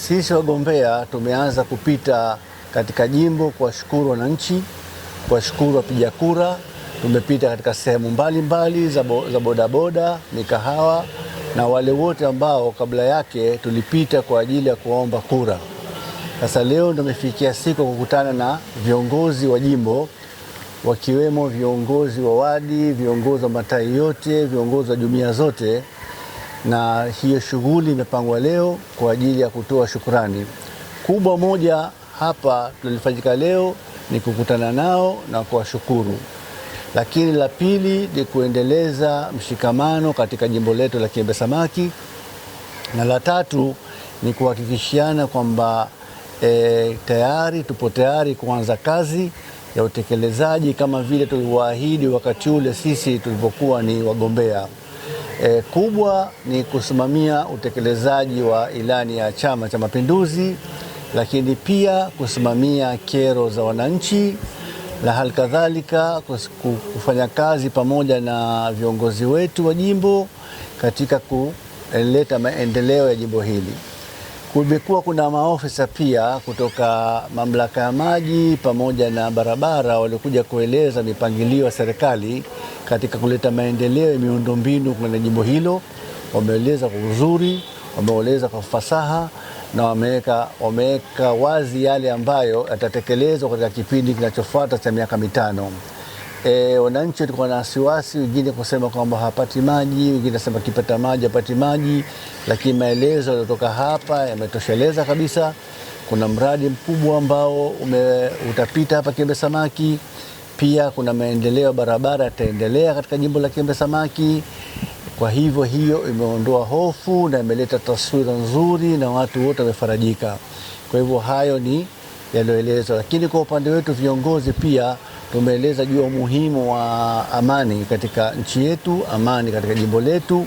Sisi wagombea tumeanza kupita katika jimbo kuwashukuru wananchi, kuwashukuru wapiga kura. Tumepita katika sehemu mbalimbali za bodaboda, mikahawa na wale wote ambao kabla yake tulipita kwa ajili ya kuomba kura. Sasa leo tumefikia siku kukutana na viongozi wa jimbo, wakiwemo viongozi wa wadi, viongozi wa matai yote, viongozi wa jumuiya zote, na hiyo shughuli imepangwa leo kwa ajili ya kutoa shukrani. Kubwa moja hapa tulifanyika leo ni kukutana nao na kuwashukuru, lakini la pili ni kuendeleza mshikamano katika jimbo letu la Kiembe Samaki, na la tatu ni kuhakikishiana kwamba tayari tupo tayari kuanza kazi ya utekelezaji kama vile tulivyoahidi wakati ule sisi tulipokuwa ni wagombea. Kubwa ni kusimamia utekelezaji wa ilani ya Chama cha Mapinduzi, lakini pia kusimamia kero za wananchi, na halikadhalika kufanya kazi pamoja na viongozi wetu wa jimbo katika kuleta maendeleo ya jimbo hili. Kumekuwa kuna maofisa pia kutoka mamlaka ya maji pamoja na barabara waliokuja kueleza mipangilio ya serikali katika kuleta maendeleo ya miundombinu kwenye jimbo hilo. Wameeleza kwa uzuri, wameeleza kwa fasaha na wameweka wazi yale ambayo yatatekelezwa katika kipindi kinachofuata cha miaka mitano. Wananchi walikuwa na wasiwasi, wengine kusema kwamba hapati maji, wengine nasema kipata maji hapati maji, lakini maelezo yaliyotoka hapa yametosheleza kabisa. Kuna mradi mkubwa ambao utapita hapa Kiembe Samaki. Pia kuna maendeleo ya barabara yataendelea katika jimbo la Kiembe Samaki. Kwa hivyo hiyo imeondoa hofu na imeleta taswira nzuri na watu wote wamefarajika. Kwa hivyo hayo ni yaliyoelezwa, lakini kwa upande wetu viongozi pia tumeeleza juu ya umuhimu wa amani katika nchi yetu, amani katika jimbo letu,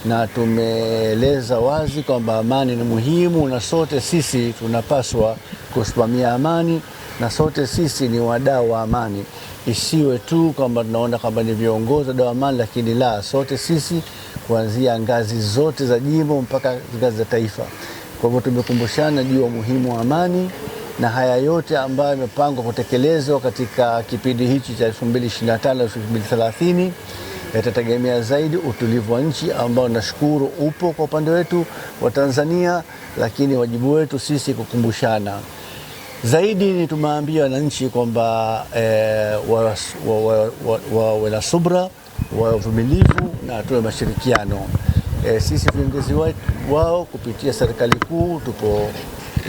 na tumeeleza wazi kwamba amani ni muhimu na sote sisi tunapaswa kusimamia amani, na sote sisi ni wadau wa amani. Isiwe tu kwamba tunaona kwamba ni viongozi wa amani, lakini la, sote sisi kuanzia ngazi zote za jimbo mpaka ngazi za taifa. Kwa hivyo tumekumbushana juu ya umuhimu wa amani, na haya yote ambayo yamepangwa kutekelezwa katika kipindi hichi cha 2025-2030 yatategemea zaidi utulivu wa nchi ambao nashukuru upo kwa upande wetu wa Tanzania, lakini wajibu wetu sisi kukumbushana zaidi. Ni tumeambia wananchi kwamba wawe na subra, wawe vumilivu na tuwe mashirikiano. Sisi viongozi wao kupitia serikali kuu tupo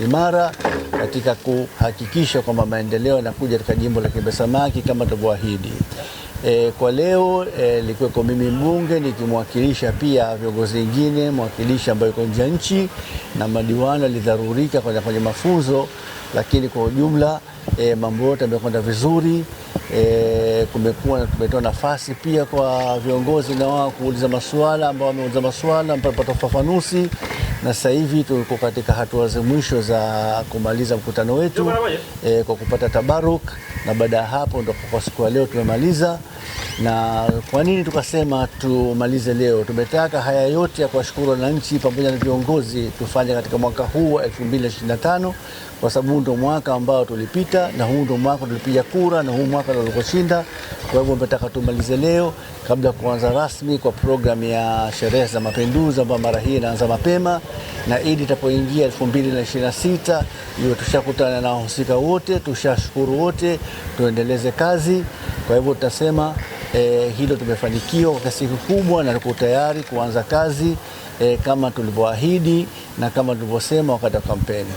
imara katika kuhakikisha kwamba maendeleo yanakuja katika jimbo la Kiembe Samaki kama tulivyoahidi. Kwa leo nilikuwa mimi mbunge nikimwakilisha pia viongozi wengine, mwakilishi ambaye yuko nje ya nchi na madiwani walidharurika kwenye mafunzo, lakini kwa ujumla mambo yote yamekwenda vizuri. Tumetoa nafasi pia kwa viongozi na wao kuuliza maswala ambao wameuliza maswala mpaka ufafanuzi, na sasa hivi tuko katika hatua za mwisho za kumaliza mkutano wetu kwa kupata tabaruk, na baada ya hapo ndio kwa siku ya leo tumemaliza. Na kwa nini tukasema tumalize leo? Tumetaka haya yote ya kuwashukuru wananchi pamoja na viongozi tufanye katika mwaka huu wa 2025, kwa sababu ndio mwaka ambao tulipita na huu ndio mwaka tulipiga kura na huu mwaka ndio tulikoshinda. Kwa hivyo tumetaka tumalize leo kabla kuanza rasmi kwa programu ya sherehe za Mapinduzi ambayo mara hii inaanza mapema, na Idi itapoingia 2026 hiyo tushakutana na wahusika wote, tushashukuru wote, tuendeleze kazi. Kwa hivyo tutasema hilo tumefanikiwa kwa kiasi kikubwa, na tuko tayari kuanza kazi kama tulivyoahidi na kama tulivyosema wakati wa kampeni.